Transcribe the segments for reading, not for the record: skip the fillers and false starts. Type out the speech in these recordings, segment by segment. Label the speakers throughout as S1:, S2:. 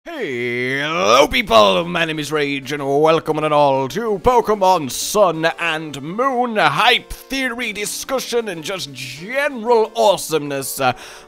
S1: Hello people, my name is Rage and welcome one and all to Pokemon Sun and Moon hype theory discussion and just general awesomeness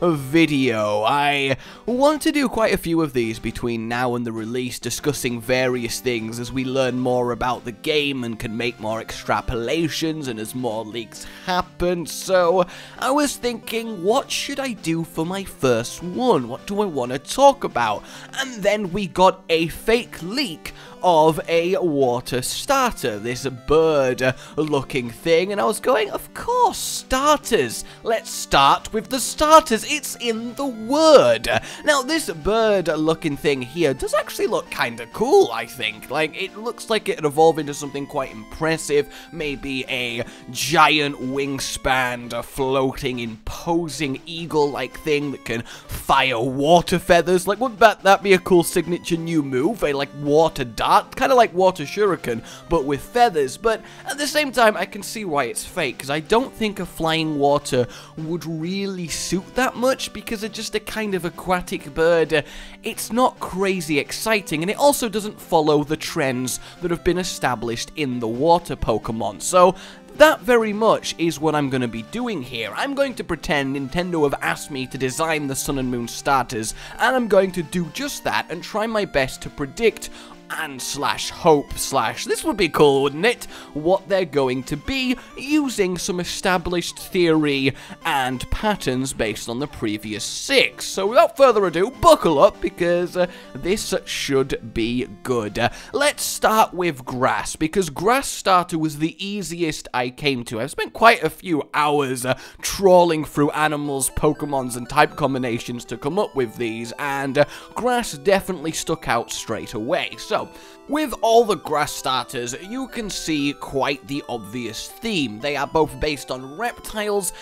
S1: video. I want to do quite a few of these between now and the release, discussing various things as we learn more about the game and can make more extrapolations and as more leaks happen. So I was thinking, what should I do for my first one? What do I want to talk about? And then we got a fake leak of a water starter, this bird looking thing, and I was going, of course, starters. Let's start with the starters. It's in the word. Now, this bird looking thing here does actually look kind of cool, I think. Like, it looks like it'd evolve into something quite impressive, maybe a giant wingspan, a floating, imposing eagle-like thing that can fire water feathers. Like, wouldn't that be a cool signature new move? A, like, water dart? Kind of like water shuriken, but with feathers. But at the same time, I can see why it's fake, because I don't think a flying water would really suit that much, because it's just a kind of aquatic bird. It's not crazy exciting, and it also doesn't follow the trends that have been established in the water Pokemon. So that very much is what I'm going to be doing here. I'm going to pretend Nintendo have asked me to design the Sun and Moon starters, and I'm going to do just that and try my best to predict and hope this would be cool, wouldn't it? What they're going to be, using some established theory and patterns based on the previous 6. So without further ado, buckle up, because this should be good. Let's start with grass, because grass starter was the easiest I came to. I've spent quite a few hours trawling through animals, Pokemons, and type combinations to come up with these, and grass definitely stuck out straight away. So, with all the grass starters, you can see quite the obvious theme. They are both based on reptiles,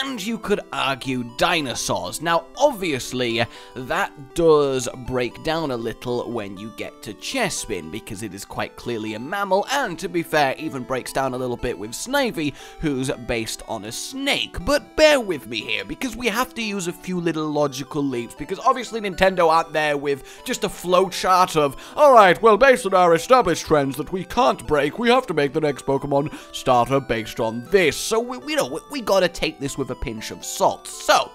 S1: and you could argue dinosaurs. Now, obviously, that does break down a little when you get to Chespin, because it is quite clearly a mammal, and to be fair, even breaks down a little bit with Snivy, who's based on a snake. But bear with me here, because we have to use a few little logical leaps, because obviously Nintendo aren't there with just a flowchart of, alright, well, based on our established trends that we can't break, we have to make the next Pokemon starter based on this. So, we gotta take this with a pinch of salt. So,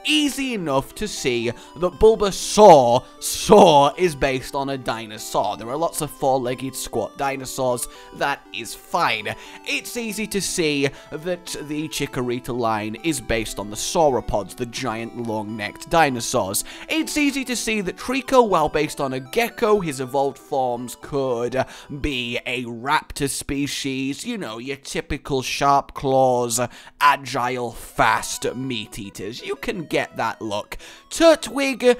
S1: easy enough to see that Bulbasaur is based on a dinosaur. There are lots of four-legged squat dinosaurs. That is fine. It's easy to see that the Chikorita line is based on the sauropods, the giant long-necked dinosaurs. It's easy to see that Trico, while based on a gecko, his evolved forms could be a raptor species. You know, your typical sharp claws, agile, fast meat-eaters. You can get that look. Turtwig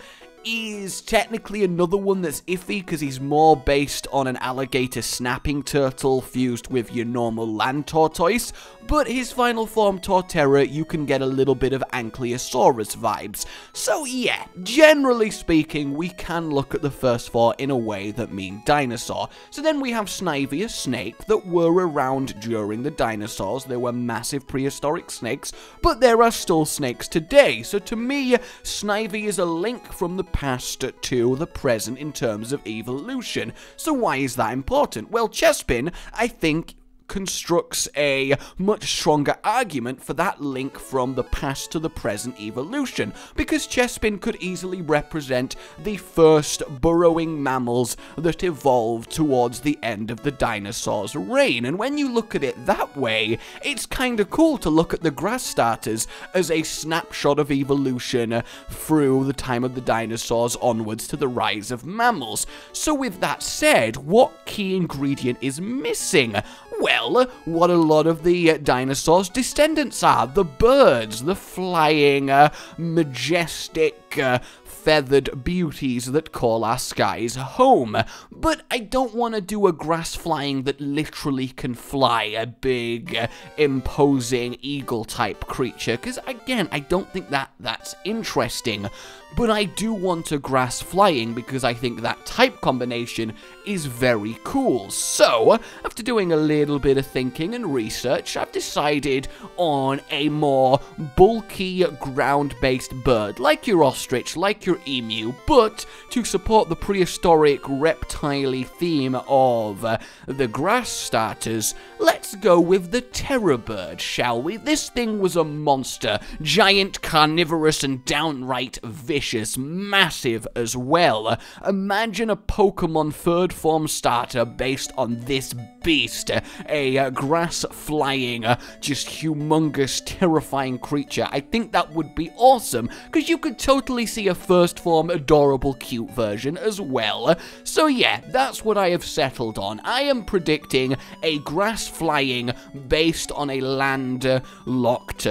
S1: is technically another one that's iffy, because he's more based on an alligator snapping turtle fused with your normal land tortoise, but his final form, Torterra, you can get a little bit of Ankylosaurus vibes. So yeah, generally speaking, we can look at the first 4 in a way that mean dinosaur. So then we have Snivy, a snake, that were around during the dinosaurs. They were massive prehistoric snakes, but there are still snakes today. So to me, Snivy is a link from the past to the present in terms of evolution. So why is that important? Well, Chespin, I think, constructs a much stronger argument for that link from the past to the present evolution, because Chespin could easily represent the first burrowing mammals that evolved towards the end of the dinosaurs' reign. And when you look at it that way, it's kinda cool to look at the grass starters as a snapshot of evolution through the time of the dinosaurs onwards to the rise of mammals. So with that said, what key ingredient is missing? Well, what a lot of the dinosaurs' descendants are. The birds, the flying, majestic, feathered beauties that call our skies home. But I don't want to do a grass flying that literally can fly, a big, imposing eagle-type creature, because again, I don't think that's interesting. But I do want a grass flying, because I think that type combination is very cool. So, after doing a little bit of thinking and research, I've decided on a more bulky, ground-based bird, like your
S2: ostrich like your emu, but to support the prehistoric reptile theme of the grass starters, let's go with the terror bird, shall we? This thing was a monster, giant, carnivorous, and downright vicious, massive as well. Imagine a Pokemon third form starter based on this beast, a grass-flying, just humongous, terrifying creature. I think that would be awesome, because you could totally see a first form, adorable, cute version as well. So yeah, that's what I have settled on. I am predicting a grass-flying based on a land-locked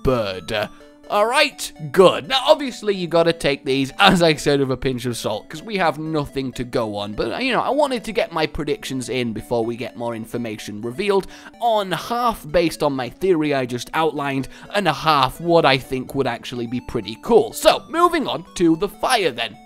S2: bird. Alright, good. Now, obviously, you gotta take these, as I said, with a pinch of salt, because we have nothing to go on. But, you know, I wanted to get my predictions in before we get more information revealed, on half based on my theory I just outlined, and a half what I think would actually be pretty cool. So, moving on to the fire then.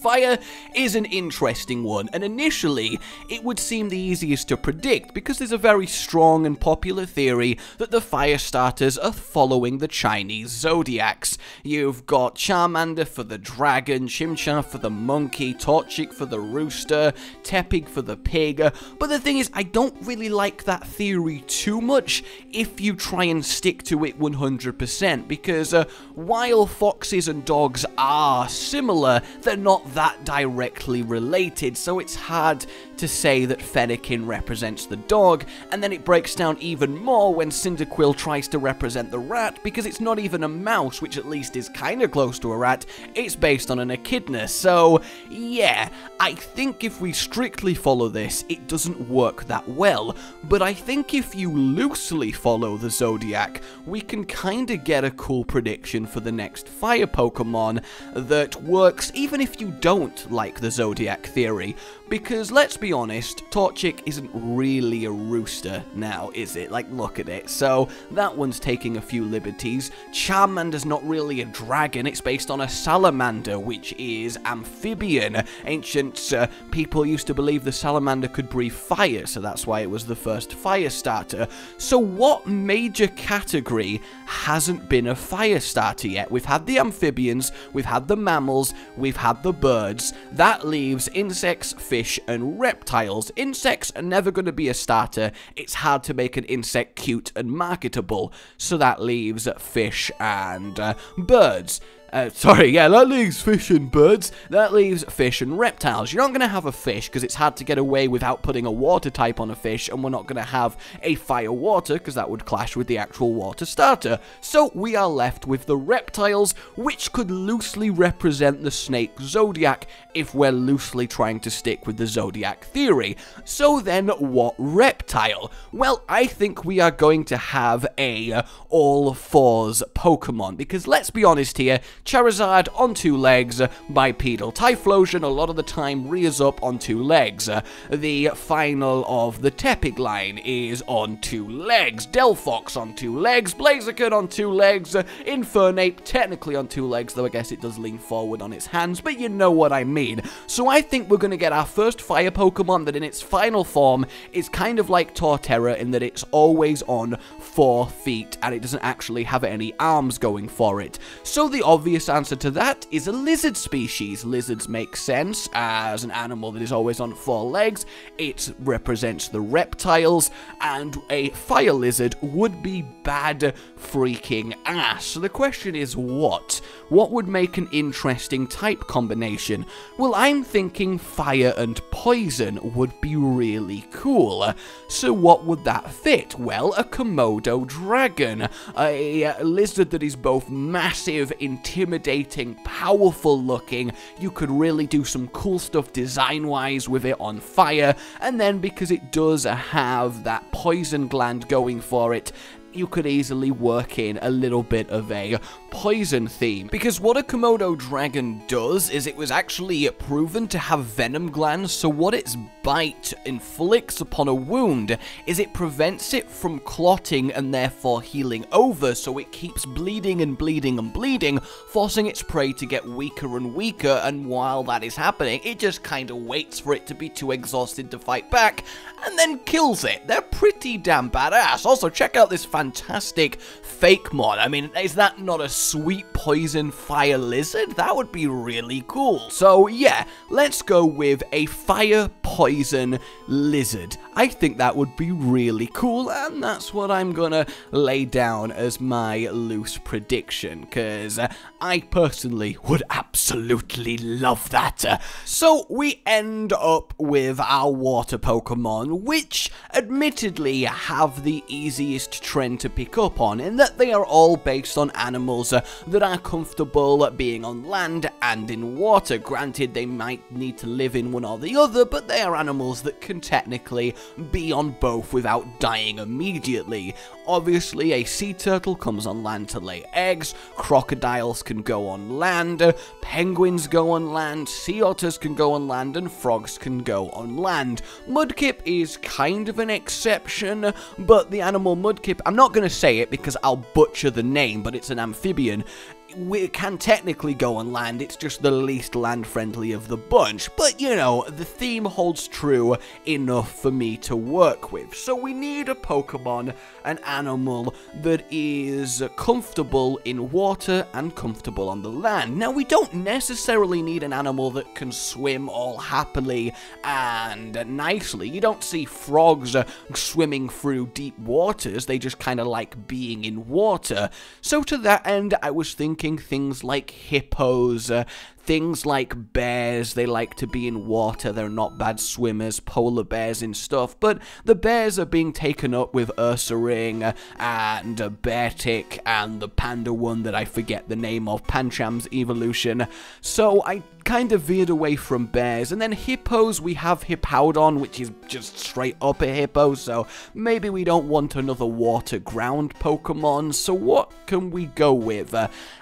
S2: Fire is an interesting one, and initially, it would seem the easiest to predict because there's a very strong and popular theory that the fire starters are following the Chinese zodiacs. You've got Charmander for the dragon, Chimchar for the monkey, Torchic for the rooster, Tepig for the pig, but the thing is, I don't really like that theory too much if you try and stick to it 100%, because while foxes and dogs are similar, they're not that directly related, so it's hard to say that Fennekin represents the dog, and then it breaks down even more when Cyndaquil tries to represent the rat, because it's not even a mouse, which at least is kind of close to a rat, it's based on an echidna. So yeah, I think if we strictly follow this, it doesn't work that well, but I think if you loosely follow the zodiac, we can kind of get a cool prediction for the next fire Pokemon that works even if you don't like the zodiac theory, because let's be honest, Torchic isn't really a rooster now, is it? Like, look at it. So that one's taking a few liberties. Charmander's not really a dragon, it's based on a salamander, which is amphibian. Ancient people used to believe the salamander could breathe fire, so that's why it was the first fire starter. So what major category hasn't been a fire starter yet? We've had the amphibians, we've had the mammals, we've had the birds. That leaves insects, fish, and reptiles. Insects are never going to be a starter. It's hard to make an insect cute and marketable. So that leaves fish and birds. That leaves fish and birds. That leaves fish and reptiles. You're not going to have a fish because it's hard to get away without putting a water type on a fish, and we're not going to have a fire water because that would clash with the actual water starter. So we are left with the reptiles, which could loosely represent the snake zodiac if we're loosely trying to stick with the zodiac theory. So then what reptile? Well, I think we are going to have a all fours Pokemon, because let's be honest here, Charizard on 2 legs, bipedal. Typhlosion a lot of the time rears up on 2 legs. The final of the Tepig line is on 2 legs. Delphox on 2 legs. Blaziken on 2 legs. Infernape technically on 2 legs, though I guess it does lean forward on its hands, but you know what I mean. So I think we're going to get our first fire Pokemon that in its final form is kind of like Torterra in that it's always on 4 feet and it doesn't actually have any arms going for it. So the obvious answer to that is a lizard species. Lizards make sense as an animal that is always on 4 legs. It represents the reptiles, and a fire lizard would be bad freaking ass. So the question is what? What would make an interesting type combination? Well, I'm thinking fire and poison would be really cool. So what would that fit? Well, a Komodo dragon. A lizard that is both massive, intimidating, powerful looking. You could really do some cool stuff design-wise with it on fire, and then because it does have that poison gland going for it, you could easily work in a little bit of a poison theme. Because what a Komodo dragon does is it was actually proven to have venom glands, so what its bite inflicts upon a wound is it prevents it from clotting and therefore healing over, so it keeps bleeding and bleeding and bleeding, forcing its prey to get weaker and weaker, and while that is happening, it just kind of waits for it to be too exhausted to fight back, and then kills it. They're pretty damn badass. Also, check out this
S1: fantastic fake mod. I mean, is that not a sweet poison fire lizard? That would be really cool. So yeah, let's go with a fire poison lizard. I think that would be really cool, and that's what I'm gonna lay down as my loose prediction, because I personally would absolutely love that. So we end up with our water Pokemon, which admittedly have the easiest trend to pick up on, in that they are all based on animals that are comfortable being on land and in water. Granted, they might need to live in one or the other, but they are animals that can technically be on both without dying immediately. Obviously, a sea turtle comes on land to lay eggs, crocodiles can go on land, penguins go on land, sea otters can go on land, and frogs can go on land. Mudkip is kind of an exception, but the animal Mudkip, I'm not going to say it because I'll butcher the name, but it's an amphibian. It can technically go on land, it's just the least land-friendly of the bunch, but you know, the theme holds true enough for me to work with. So we need a Pokemon, an animal that is comfortable in water and comfortable on the land. Now, we don't necessarily need an animal that can swim all happily and nicely. You don't see frogs swimming through deep waters, they just kind of like being in water. So to that end, I was thinking things like hippos, things like bears. They like to be in water, they're not bad swimmers, polar bears and stuff, but the bears are being taken up with Ursaring and Beartic and the panda one that I forget the name of, Pancham's evolution. So I kind of veered away from bears. And then hippos, we have Hippowdon, which is just straight up a hippo, so maybe we don't want another water ground Pokemon, so what can we go with?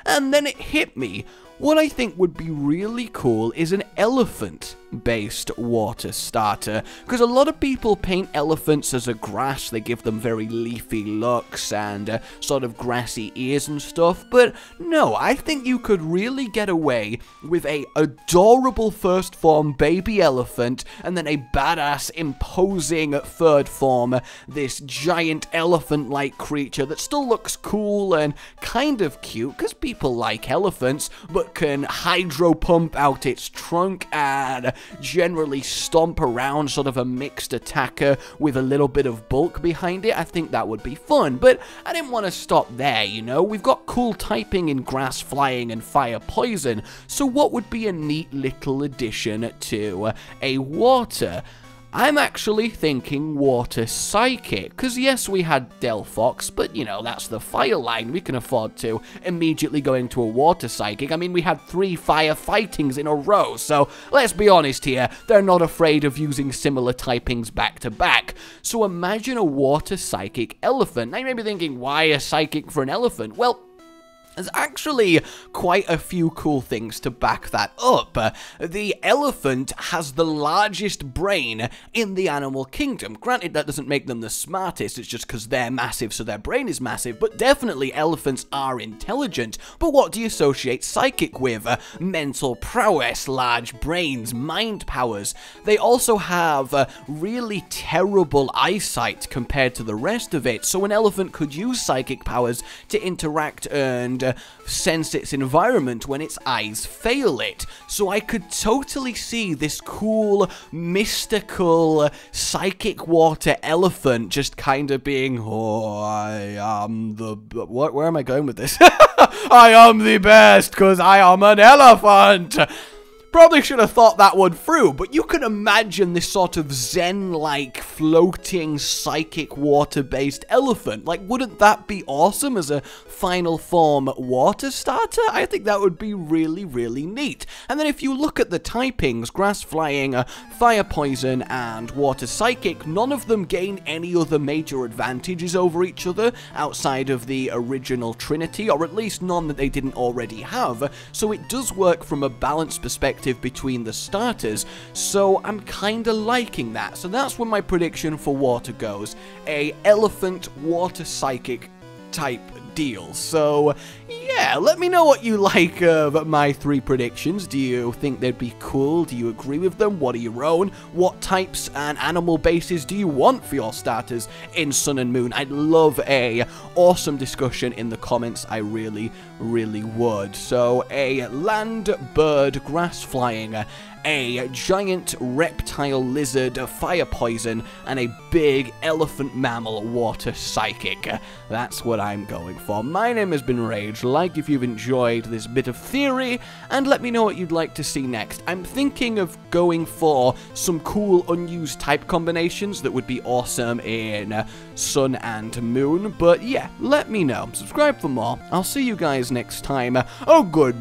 S1: And then it hit me. What I think would be really cool is an elephant-based water starter, because a lot of people paint elephants as a grass. They give them very leafy looks and sort of grassy ears and stuff, but no, I think you could really get away with a adorable first form baby elephant, and then a badass imposing third form, this giant elephant-like creature that still looks cool and kind of cute, because people like elephants, but can hydro pump out its trunk and generally stomp around, sort of a mixed attacker with a little bit of bulk behind it. I think that would be fun, but I didn't want to stop there, you know. We've got cool typing in grass, flying, and fire poison, so what would be a neat little addition to a water? I'm actually thinking Water Psychic, because yes, we had Delphox, but you know, that's the fire line. We can afford to immediately go into a Water Psychic. I mean, we had 3 fire fightings in a row, so let's be honest here, they're not afraid of using similar typings back to back. So imagine a Water Psychic elephant. Now you may be thinking, why a Psychic for an elephant? Well, there's actually quite a few cool things to back that up. The elephant has the largest brain in the animal kingdom. Granted, that doesn't make them the smartest, it's just because they're massive, so their brain is massive, but definitely elephants are intelligent. But what do you associate psychic with? Mental prowess, large brains, mind powers. They also have really terrible eyesight compared to the rest of it, so an elephant could use psychic powers to interact and sense its environment when its eyes fail it. So I could totally see this cool, mystical, psychic water elephant just kind of being, oh, I am the... Where am I going with this? I am the best, because I am an elephant! Probably should have thought that one through, but you can imagine this sort of zen-like, floating, psychic, water-based elephant. Like, wouldn't that be awesome as a final form water starter? I think that would be really, really neat. And then if you look at the typings, grass flying, fire poison, and water psychic, none of them gain any other major advantages over each other outside of the original Trinity, or at least none that they didn't already have. So it does work from a balanced perspective between the starters, so I'm kinda liking that. So that's where my prediction for water goes, a elephant water psychic type deal. So
S2: yeah, let me know what you like of my 3 predictions. Do you think they'd be cool? Do you agree with them? What are your own? What types and animal bases do you want for your starters in Sun and Moon? I'd love a awesome discussion in the comments. I really, really would. So, a land bird grass flying, a giant reptile lizard fire poison, and a big elephant mammal water psychic. That's what I'm going for. My name has been Rage. Like if you've enjoyed this bit of theory, and let me know what you'd like to see next. I'm thinking of going for some cool unused type combinations that would be awesome in Sun and Moon, but yeah, let me know. Subscribe for more. I'll see you guys next time. Oh, goodbye.